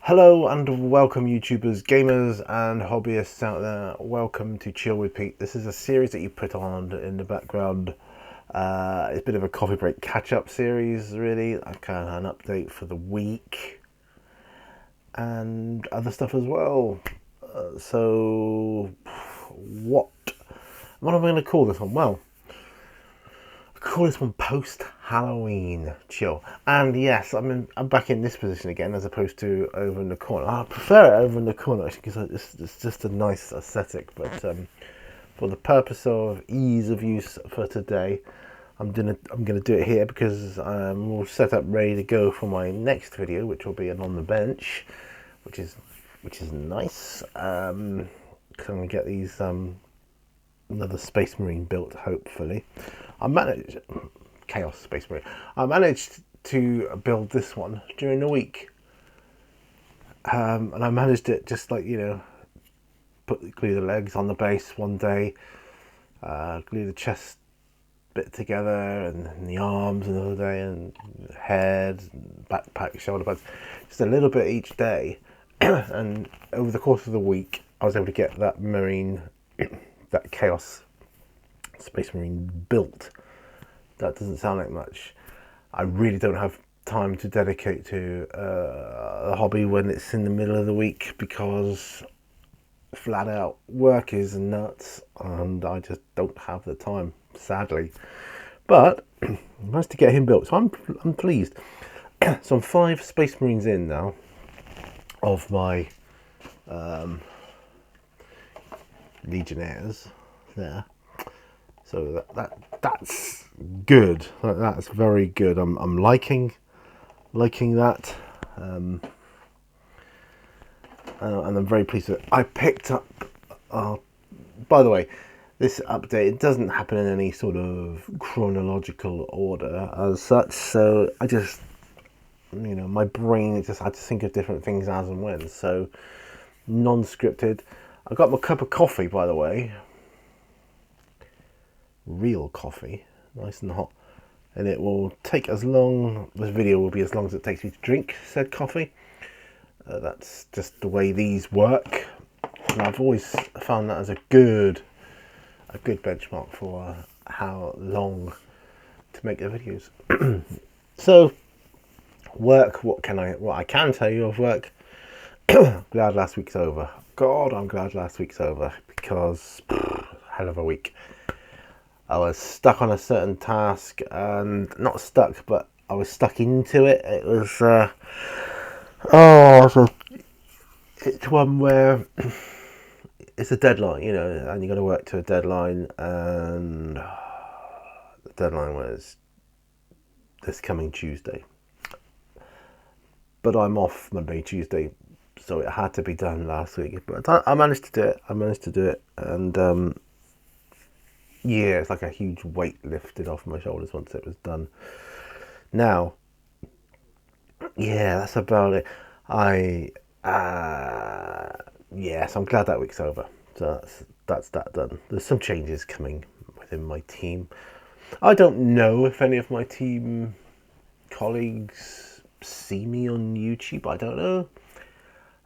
Hello and welcome YouTubers, gamers and hobbyists out there. Welcome to Chill with Pete. This is a series that you put on in the background. It's a bit of a coffee break catch-up series, really. Like kind of an update for the week and other stuff as well. So what am I going to call this one? Well, call this one post-Halloween chill. And yes, I'm back in this position again as opposed to over in the corner. I prefer it over in the corner actually because it's just a nice aesthetic. But for the purpose of ease of use for today, I'm gonna do it here because I'm all set up ready to go for my next video, which will be an on the bench, which is nice. Because I'm gonna get these another Space Marine built, hopefully. I managed Chaos Space Marine. I managed to build this one during the week, and I managed it just like glue the legs on the base one day, glue the chest bit together, and the arms another day, and head, backpack, shoulder pads, just a little bit each day. And over the course of the week, I was able to get that Marine, that Chaos Space Marine built. That doesn't sound like much. I really don't have time to dedicate to the hobby when it's in the middle of the week because flat out work is nuts and I just don't have the time, sadly. But I managed to get him built, so I'm pleased. So I'm 5 Space Marines in now of my Legionnaires there. So that's good. That's very good. I'm liking that, and I'm very pleased with it. I picked up. By the way, this update, it doesn't happen in any sort of chronological order as such. So I just, my brain just had to think of different things as and when. So non-scripted. I got my cup of coffee, by the way. Real coffee, nice and hot, and it will take as long, this video will be as long as it takes me to drink said coffee. That's just the way these work, and I've always found that as a good benchmark for how long to make the videos. So work, what I can tell you of work. Glad last week's over. God, I'm glad last week's over because hell of a week. I was stuck on a certain task, and not stuck, but I was stuck into it. It was, it's one where it's a deadline, and you got to work to a deadline, and the deadline was this coming Tuesday. But I'm off Monday, Tuesday, so it had to be done last week. But I managed to do it, and yeah, it's like a huge weight lifted off my shoulders once it was done. Now, yeah, that's about it. So I'm glad that week's over. So that's that done. There's some changes coming within my team. I don't know if any of my team colleagues see me on YouTube. I don't know.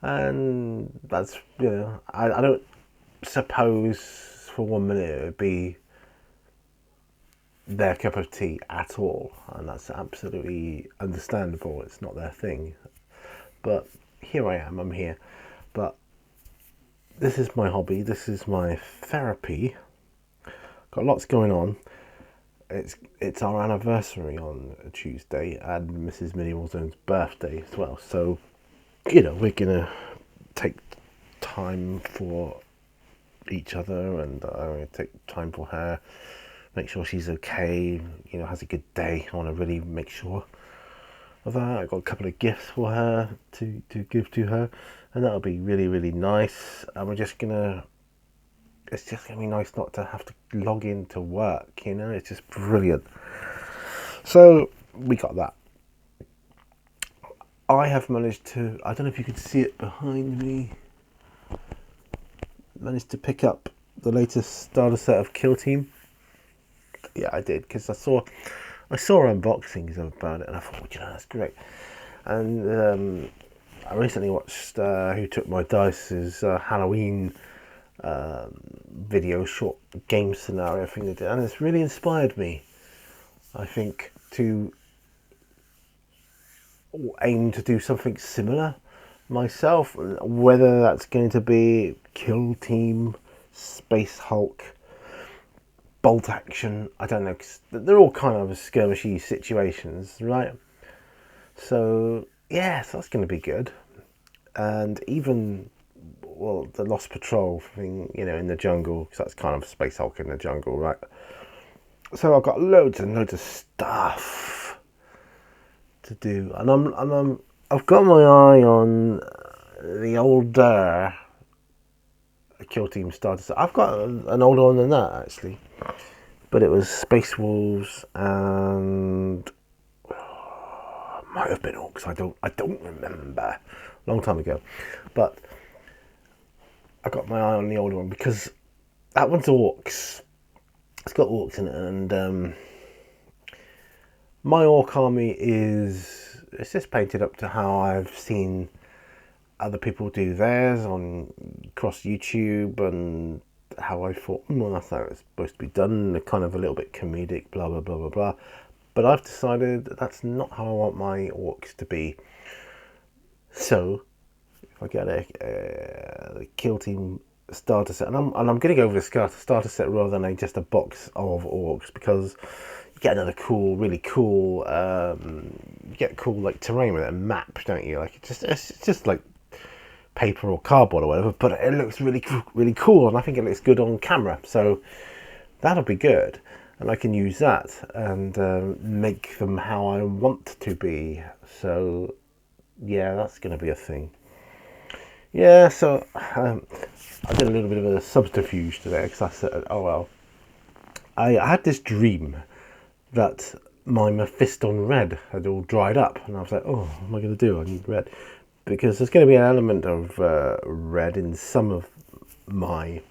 And that's, I don't suppose for 1 minute it would be their cup of tea at all, and that's absolutely understandable. It's not their thing, but here I am. I'm here, but this is my hobby. This is my therapy. Got lots going on. It's our anniversary on Tuesday and Mrs. Minnie Warzone's birthday as well. So we're gonna take time for each other, and I'm gonna take time for her. Make sure she's okay, has a good day. I want to really make sure of that. I got a couple of gifts for her to give to her, and that'll be really, really nice. And it's just gonna be nice not to have to log in to work, it's just brilliant. So we got that. I have managed to, I don't know if you can see it behind me, managed to pick up the latest starter set of Kill Team. Yeah, I did, because I saw unboxings about it, and I thought, that's great. And I recently watched Who Took My Dice's Halloween video, short game scenario thing they did, and it's really inspired me, I think, to aim to do something similar myself, whether that's going to be Kill Team, Space Hulk, Bolt Action, I don't know, 'cause they're all kind of skirmishy situations, right? So yeah, so that's going to be good. And even, well, the Lost Patrol thing, you know, in the jungle, because that's kind of Space Hulk in the jungle, right? So I've got loads and loads of stuff to do, and I've got my eye on the older Kill Team starter set. I've got an older one than that actually, but it was Space Wolves and might have been Orcs. I don't remember. Long time ago, but I got my eye on the older one because that one's Orcs. It's got Orcs in it, and my Orc army it's just painted up to how I've seen other people do theirs on across YouTube, and how I thought, well, that's how it's supposed to be done. They're kind of a little bit comedic, blah blah blah blah blah. But I've decided that's not how I want my Orcs to be. So if I get a Kill Team starter set, and I'm going to go with a starter set rather than just a box of Orcs, because you get another cool, really cool, you get cool like terrain with it, a map, don't you? Like it's just like paper or cardboard or whatever, but it looks really cool, and I think it looks good on camera. So that'll be good, and I can use that and make them how I want to be. So yeah, that's going to be a thing. Yeah, so I did a little bit of a subterfuge today, because I said, oh well, I had this dream that my Mephiston red had all dried up, and I was like, oh, what am I going to do? I need red, because there's going to be an element of red in some of my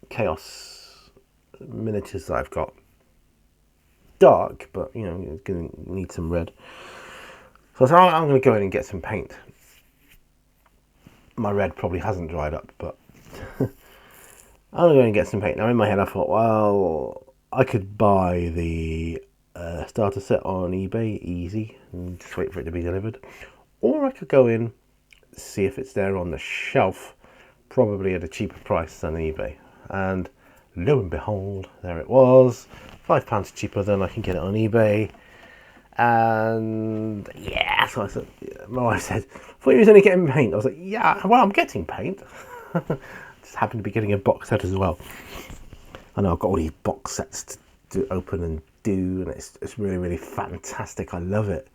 Chaos miniatures that I've got. Dark, but you know, it's going to need some red. So I said, I'm going to go in and get some paint. My red probably hasn't dried up, but I'm going to go and get some paint. Now in my head I thought, well, I could buy the starter set on eBay, easy, and just wait for it to be delivered. Or I could go in, see if it's there on the shelf, probably at a cheaper price than eBay. And lo and behold, there it was, £5 cheaper than I can get it on eBay. And yeah, so I said, my wife said, I thought you was only getting paint. I was like, yeah, well, I'm getting paint. Just happened to be getting a box set as well. I know I've got all these box sets to open and do, and it's really fantastic. I love it.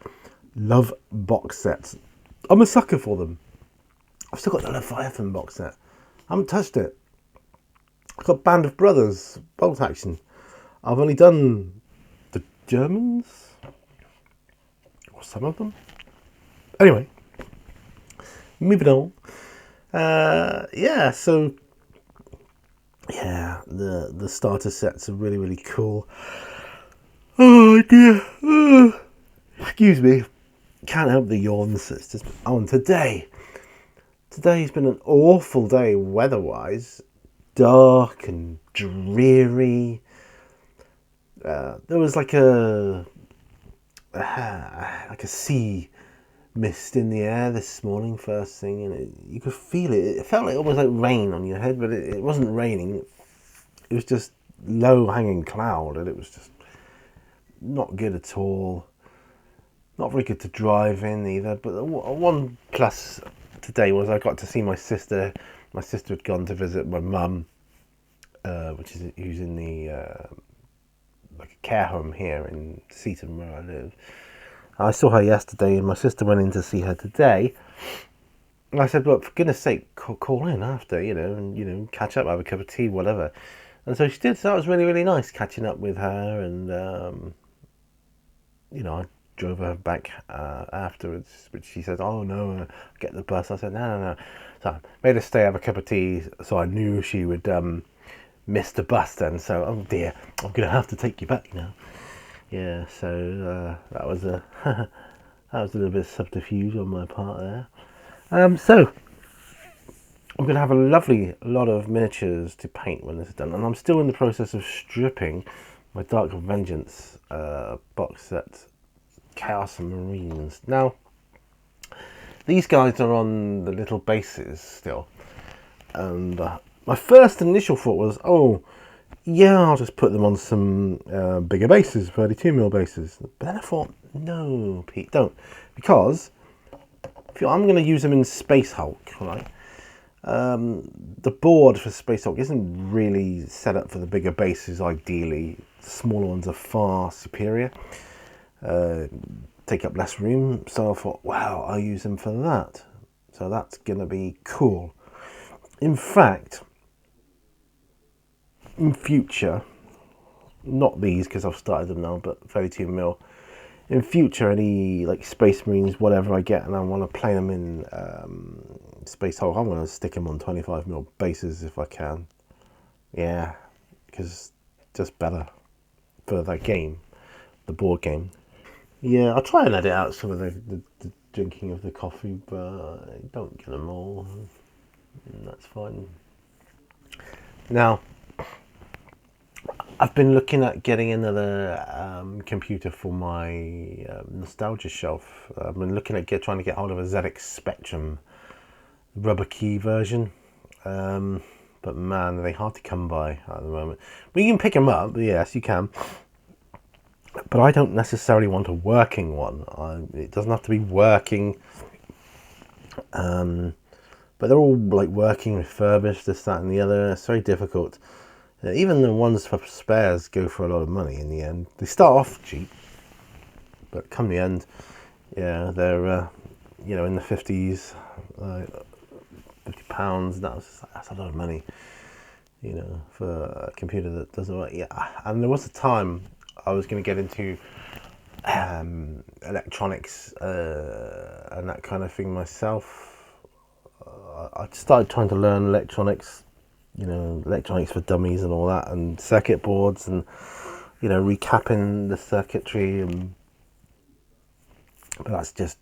Love box sets. I'm a sucker for them. I've still got the Leviathan box set. I haven't touched it. I've got Band of Brothers, Bolt Action. I've only done the Germans, some of them. Anyway, moving on. Yeah, so yeah, the starter sets are really cool. Oh dear. Excuse me. Can't help the yawns. It's just on today. Today's been an awful day weather-wise. Dark and dreary. There was like a sea mist in the air this morning first thing, and you could feel it. It felt like almost like rain on your head, but it wasn't raining. It was just low hanging cloud, and it was just not good at all. Not very good to drive in either. But one plus today was I got to see my sister. My sister had gone to visit my mum, who's in the like a care home here in Seaton where I live. I saw her yesterday, and my sister went in to see her today. And I said, "Look, for goodness' sake, call in after, and catch up, have a cup of tea, whatever." And so she did. So that was really nice catching up with her, and I drove her back afterwards. But she said, "Oh no, get the bus." I said, "No." So I made her stay, have a cup of tea, so I knew she would miss the bus then. So, oh dear, I'm gonna have to take you back now. Yeah, so that was a that was a little bit of subterfuge on my part there. So I'm going to have a lovely lot of miniatures to paint when this is done, and I'm still in the process of stripping my Dark Vengeance box set, Chaos and Marines. Now, these guys are on the little bases still, and my first initial thought was, oh, yeah, I'll just put them on some bigger bases, 32mm bases. But then I thought, no, Pete, don't, because I'm going to use them in Space Hulk, right? The board for Space Hulk isn't really set up for the bigger bases. Ideally, the smaller ones are far superior, take up less room. So I thought, wow, I'll use them for that. So that's gonna be cool. In fact, in future, not these because I've started them now, but 32mm. In future, any like Space Marines, whatever I get, and I want to play them in Space Hulk, I'm going to stick them on 25mm bases if I can. Yeah, because just better for that game, the board game. Yeah, I'll try and edit out some of the drinking of the coffee, but I don't get them all. That's fine. Now, I've been looking at getting another computer for my nostalgia shelf. I've been looking at trying to get hold of a ZX Spectrum rubber key version, but man, they're hard to come by at the moment. But you can pick them up, yes, you can. But I don't necessarily want a working one. It doesn't have to be working. But they're all like working, refurbished, this, that, and the other. It's very difficult. Even the ones for spares go for a lot of money in the end. They start off cheap, but come the end, yeah, they're in the 50s, £50. That's a lot of money, for a computer that doesn't work. Yeah, and there was a time I was going to get into electronics and that kind of thing myself. I started trying to learn electronics. Electronics for dummies and all that, and circuit boards, and recapping the circuitry, but that's just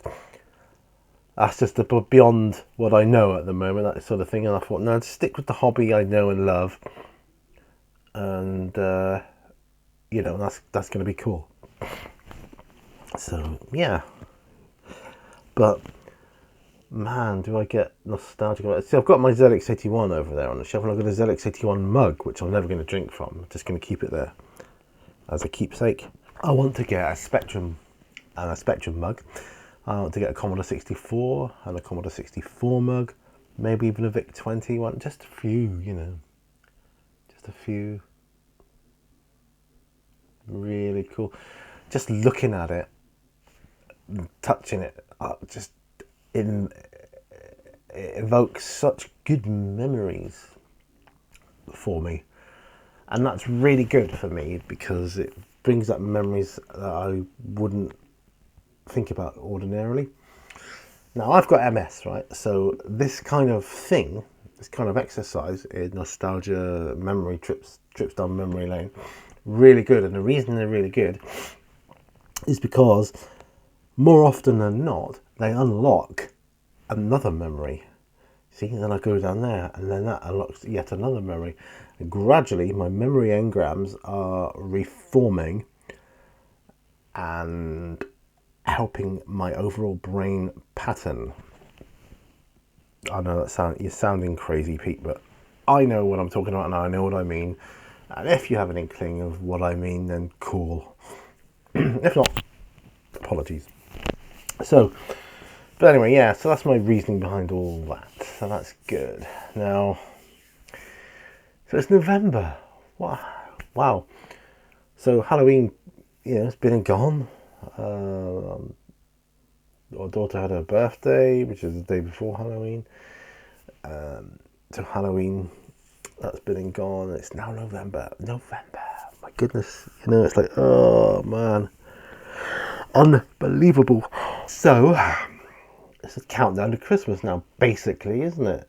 beyond what I know at the moment, that sort of thing. And I thought, no, I'd stick with the hobby I know and love, and that's going to be cool. So yeah, but man, do I get nostalgic about it. See, I've got my ZX81 over there on the shelf, and I've got a ZX81 mug, which I'm never going to drink from. I'm just going to keep it there as a keepsake. I want to get a Spectrum and a Spectrum mug. I want to get a Commodore 64 and a Commodore 64 mug, maybe even a VIC-20 one. Just a few, just a few. Really cool. Just looking at it, touching it, it evokes such good memories for me, and that's really good for me because it brings up memories that I wouldn't think about ordinarily. Now, I've got MS, right? So this kind of thing, this kind of exercise in nostalgia, memory trips down memory lane, really good. And the reason they're really good is because more often than not, they unlock another memory. See, then I go down there, and then that unlocks yet another memory. And gradually, my memory engrams are reforming and helping my overall brain pattern. I know you're sounding crazy, Pete, but I know what I'm talking about, and I know what I mean. And if you have an inkling of what I mean, then cool. If not, apologies. So, but anyway, yeah, so that's my reasoning behind all that. So that's good. Now, so it's November. Wow. So Halloween, it's been and gone. Our daughter had her birthday, which is the day before Halloween. So Halloween, that's been and gone. It's now November. My goodness. It's like, oh man. Unbelievable. So, it's a countdown to Christmas now, basically, isn't it?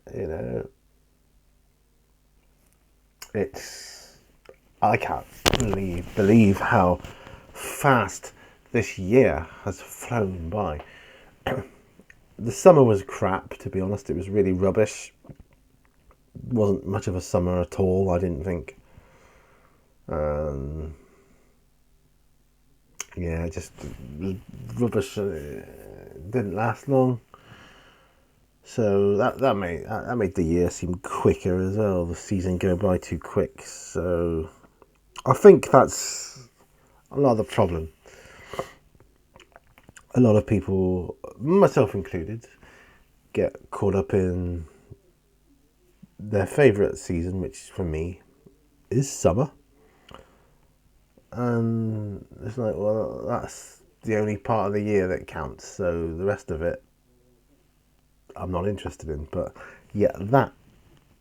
I can't believe how fast this year has flown by. The summer was crap, to be honest. It was really rubbish. Wasn't much of a summer at all, I didn't think. Yeah, just rubbish. Didn't last long. So that made the year seem quicker as well. The season go by too quick. So I think that's another problem. A lot of people, myself included, get caught up in their favourite season, which for me is summer. And it's like, well, that's the only part of the year that counts. So the rest of it, I'm not interested in. But yeah, that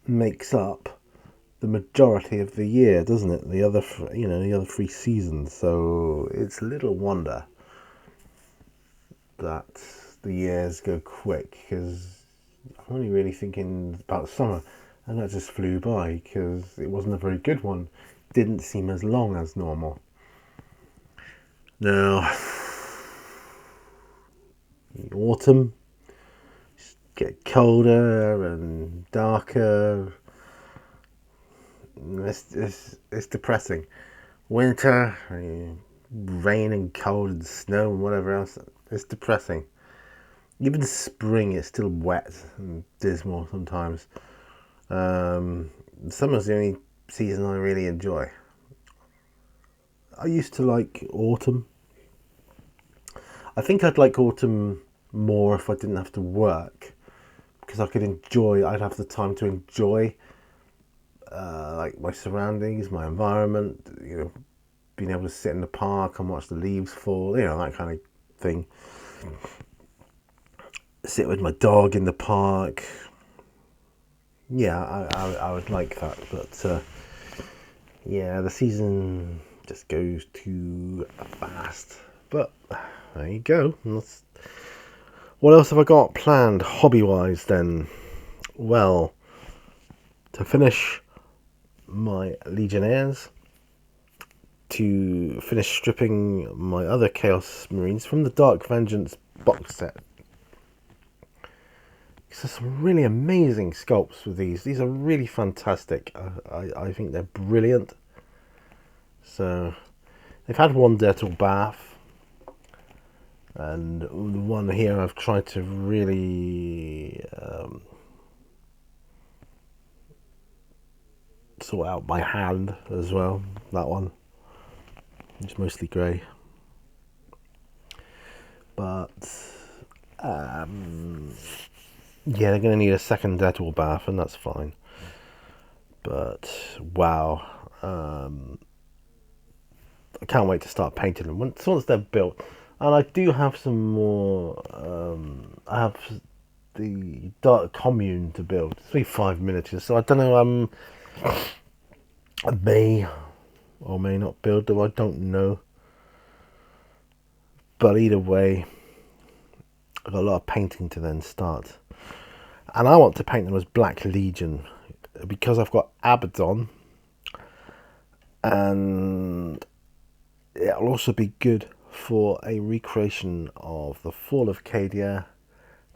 makes up the majority of the year, doesn't it? The other 3 seasons. So it's little wonder that the years go quick, because I'm only really thinking about summer, and that just flew by because it wasn't a very good one. Didn't seem as long as normal. Now, autumn get colder and darker. It's depressing. Winter, rain and cold and snow and whatever else. It's depressing. Even spring, it's still wet and dismal sometimes. Summer's the only season I really enjoy. I used to like autumn. I think I'd like autumn more if I didn't have to work, because I'd have the time to enjoy like my surroundings, my environment, being able to sit in the park and watch the leaves fall, that kind of thing. Sit with my dog in the park. Yeah, I would like that, but yeah, the season just goes too fast. But there you go. What else have I got planned hobby-wise then? Well, to finish my Legionnaires, to finish stripping my other Chaos Marines from the Dark Vengeance box set. There's some really amazing sculpts with these. These are really fantastic. I think they're brilliant. So they've had one Dirtle Bath, and the one here I've tried to really sort out by hand as well. That one, it's mostly grey, but yeah, they're going to need a second Dirtle Bath, and that's fine. But wow, I can't wait to start painting them once they're built. And I do have some more. I have the Dark Commune to build. It's only 5 miniatures, so I don't know. I may or may not build them. I don't know. But either way, I've got a lot of painting to then start. And I want to paint them as Black Legion, because I've got Abaddon, and it'll also be good for a recreation of the Fall of Cadia.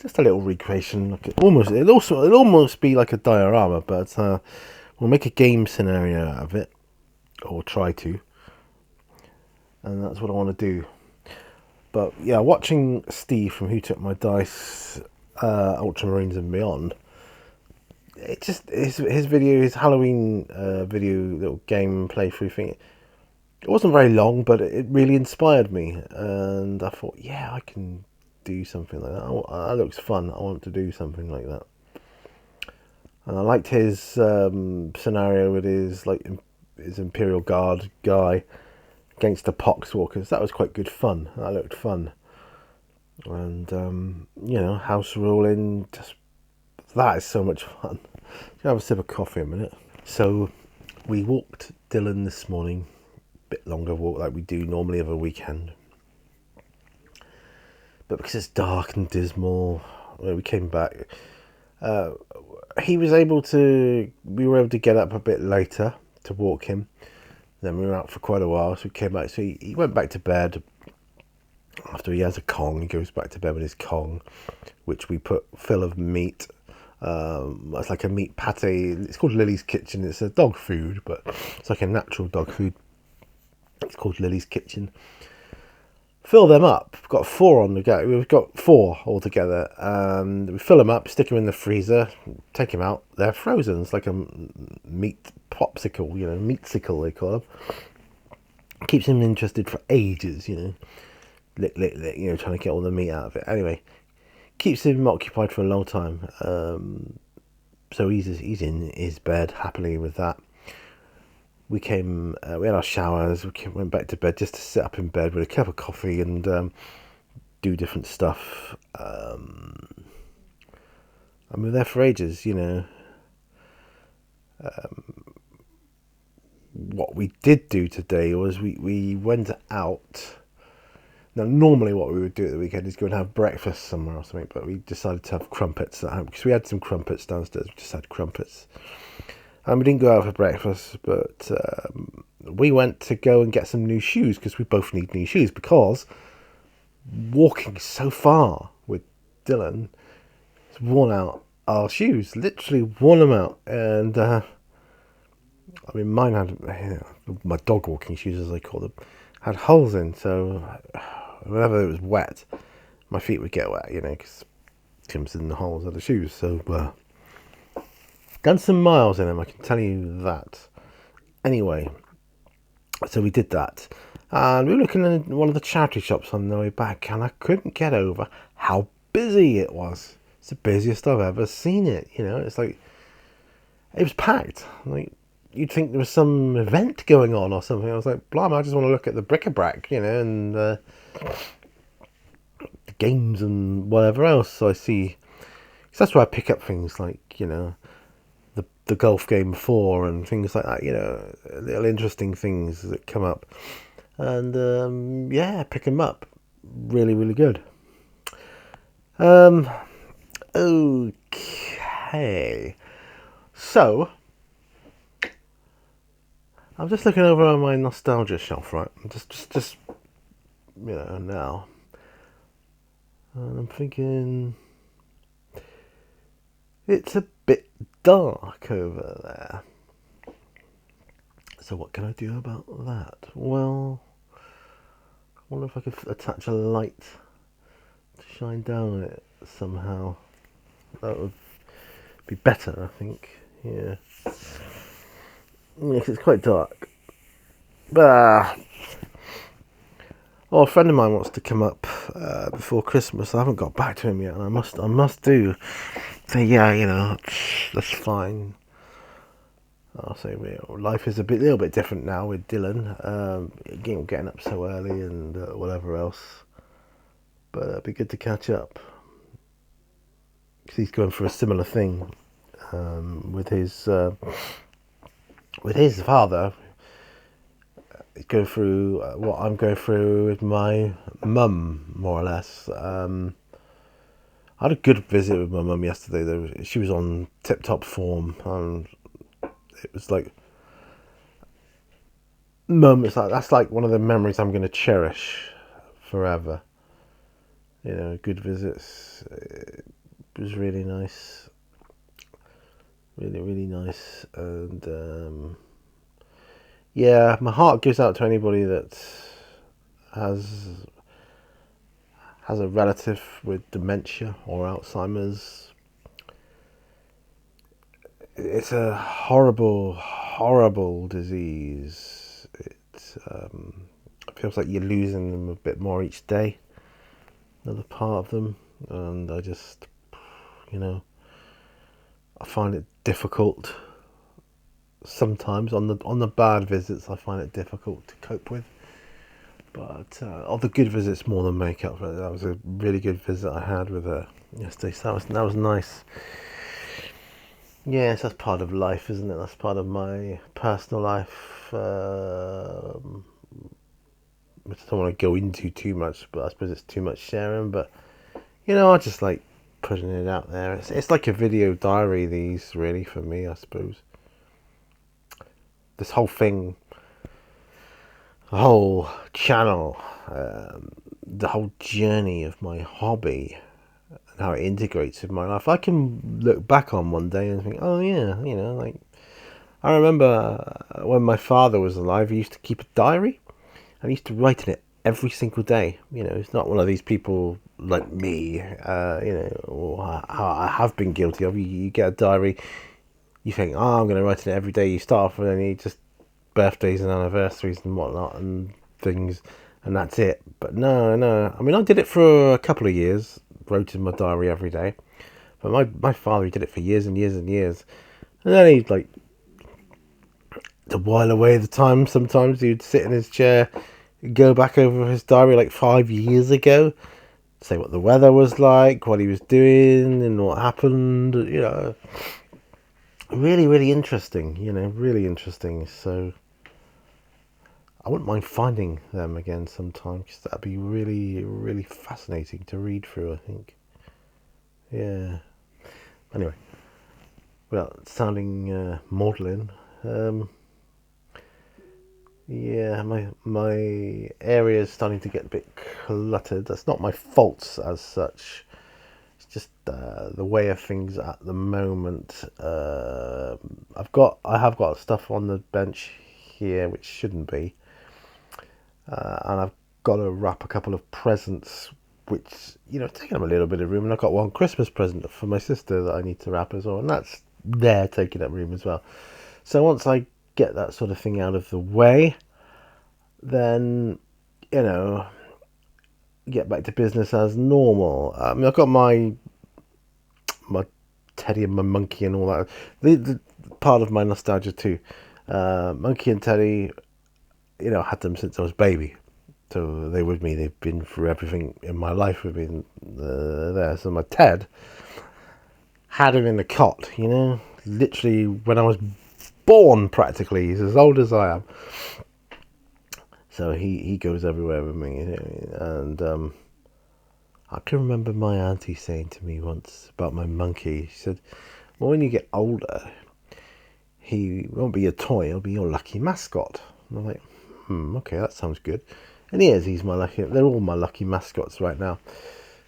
Just a little recreation. It'll almost be like a diorama, but we'll make a game scenario out of it, or try to, and that's what I want to do. But yeah, watching Steve from Who Took My Dice, Ultramarines and Beyond, it just his video, his Halloween video, little game playthrough thing. It wasn't very long, but it really inspired me, and I thought, yeah, I can do something like that. That looks fun. I want to do something like that. And I liked his scenario with his Imperial Guard guy against the Poxwalkers. That was quite good fun. That looked fun. And house ruling, that is so much fun. I'll have a sip of coffee in a minute. So we walked Dylan this morning, a bit longer walk like we do normally over a weekend, but because it's dark and dismal, we came back. We were able to get up a bit later to walk him. Then we were out for quite a while, so we came back. So he went back to bed, After he has a Kong, he goes back to bed with his Kong, which we put full of meat. It's like a meat pate. It's called Lily's Kitchen. It's a dog food, but it's like a natural dog food. It's called Lily's Kitchen. Fill them up. We've got 4 on the go. We've got 4 altogether. We fill them up, stick them in the freezer, take them out. They're frozen. It's like a meat popsicle, meatsicle they call them. Keeps him interested for ages, lick, trying to get all the meat out of it. Anyway, keeps him occupied for a long time. So he's in his bed happily with that. We had our showers, went back to bed just to sit up in bed with a cup of coffee and do different stuff. And we were there for ages, What we did do today was we went out. Now, normally what we would do at the weekend is go and have breakfast somewhere or something, but we decided to have crumpets at home because we had some crumpets downstairs. We just had crumpets. And we didn't go out for breakfast, but we went to go and get some new shoes because we both need new shoes, because walking so far with Dylan has worn out our shoes, literally worn them out. And mine had, my dog walking shoes, as they call them, had holes in, so whenever it was wet, my feet would get wet, because Tim's in the holes of the shoes. So done some miles in them, I can tell you that. Anyway, so we did that, and we were looking at one of the charity shops on the way back, and I couldn't get over how busy it was. It's the busiest I've ever seen it. It's like it was packed. Like you'd think there was some event going on or something. I was like, blimey, I just want to look at the bric-a-brac, and the games and whatever else. So I see, because that's where I pick up things like the golf game before and things like that, little interesting things that come up, and pick them up. Really, really good. Okay, so I'm just looking over on my nostalgia shelf, right? Just now, and I'm thinking it's a bit dark over there. So what can I do about that? Well, I wonder if I could attach a light to shine down on it somehow. That would be better, I think. Yeah, because it's quite dark. But a friend of mine wants to come up before Christmas. I haven't got back to him yet, and I must do. Say, yeah, that's fine. I'll say life is a little bit different now with Dylan. Getting up so early and whatever else. But it'd be good to catch up, because he's going for a similar thing with his father. He's going through what I'm going through with my mum, more or less. I had a good visit with my mum yesterday. She was on tip-top form, and it was like moments like that's like one of the memories I'm going to cherish forever. Good visits. It was really nice, really, really nice, and my heart goes out to anybody that has a relative with dementia or Alzheimer's. It's a horrible, horrible disease. It feels like you're losing them a bit more each day, another part of them, and I just, I find it difficult. Sometimes on the bad visits, I find it difficult to cope with. But of the good visits, more than make up for it. That was a really good visit I had with her yesterday. So that was nice. Yes, that's part of life, isn't it? That's part of my personal life, which I don't want to go into too much, but I suppose it's too much sharing. But I just like putting it out there. It's like a video diary, these, really, for me, I suppose. This whole thing, the whole channel, the whole journey of my hobby and how it integrates with my life. I can look back on one day and think, oh yeah, like I remember when my father was alive, he used to keep a diary and he used to write in it every single day. He's not one of these people like me, or how I have been guilty of. You get a diary, you think, oh, I'm going to write in it every day. You start off and then you just birthdays and anniversaries and whatnot and things, and that's it. But no. I mean, I did it for a couple of years, wrote in my diary every day. But my father, he did it for years and years and years. And then he'd like, to while away the time, sometimes he'd sit in his chair, go back over his diary like 5 years ago, say what the weather was like, what he was doing, and what happened. Really, really interesting. Really interesting. So I wouldn't mind finding them again sometime, because that'd be really, really fascinating to read through, I think. Yeah. Anyway, without sounding maudlin, yeah, my area is starting to get a bit cluttered. That's not my fault as such. It's just the way of things at the moment. I have got stuff on the bench here which shouldn't be, and I've got to wrap a couple of presents, which taking up a little bit of room. And I've got one Christmas present for my sister that I need to wrap as well, and that's there taking up room as well. So once I get that sort of thing out of the way, then get back to business as normal. I mean, I've got my teddy and my monkey and all that. The part of my nostalgia too. Monkey and Teddy, I had them since I was a baby, so they're with me. They've been through everything in my life. We've been there. So my Ted had him in the cot. Literally when I was born, practically. He's as old as I am. So he goes everywhere with me, and I can remember my auntie saying to me once about my monkey. She said, well, when you get older, he won't be your toy, he'll be your lucky mascot. And I'm like, okay, that sounds good. And they're all my lucky mascots right now.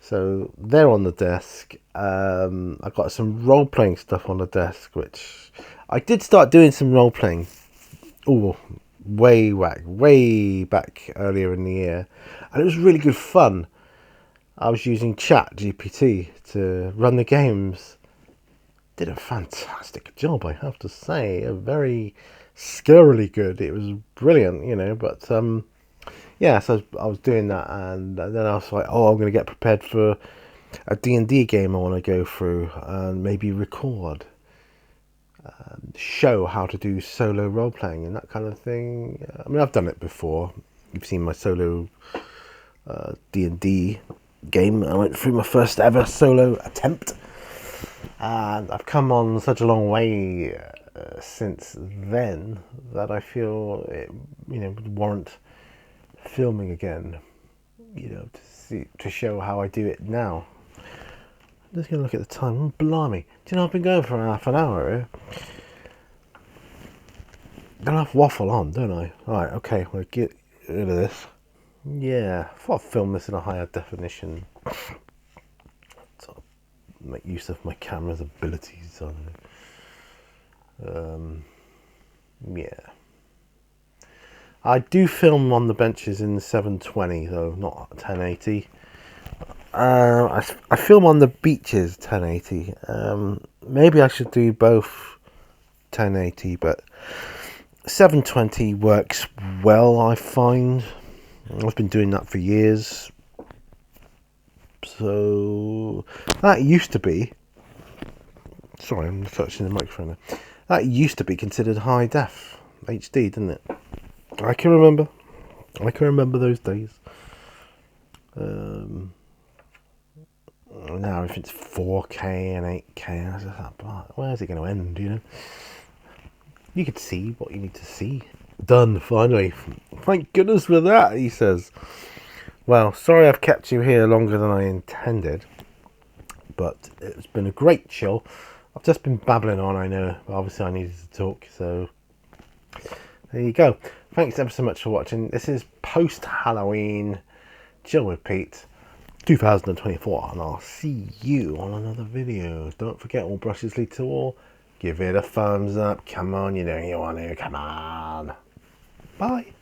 So they're on the desk. I've got some role-playing stuff on the desk, which I did start doing some role-playing. Way back earlier in the year. And it was really good fun. I was using ChatGPT to run the games. Did a fantastic job, I have to say. Very scarily good. It was brilliant, but so I was doing that, and then I was like, I'm going to get prepared for a D&D game I want to go through and maybe record. Show how to do solo role-playing and that kind of thing. I mean, I've done it before. You've seen my solo D&D game. I went through my first ever solo attempt, and I've come on such a long way since then that I feel it would warrant filming again, to show how I do it now. I'm just going to look at the time. Blimey. Do I've been going for half an hour here? Gonna have waffle on, don't I? Alright, okay, we'll get rid of this. Yeah, I thought I'd film this in a higher definition. So make use of my camera's abilities on it. Yeah. I do film on the benches in the 720 though, not 1080. I film on the beaches 1080. Maybe I should do both 1080, but 720 works well, I find. I've been doing that for years. So that used to be, sorry, I'm touching the microphone there. That used to be considered high def HD, didn't it? I can remember those days. Now if it's 4K and 8K, I was just like, where's it going to end, You can see what you need to see. Done, finally. Thank goodness for that, he says. Well, sorry I've kept you here longer than I intended, but it's been a great chill. I've just been babbling on, I know. Obviously I needed to talk, so there you go. Thanks ever so much for watching. This is post-Halloween chill with Pete 2024, and I'll see you on another video. Don't forget, all brushes lead to all. Give it a thumbs up. Come on, you know you want to. Come on. Bye.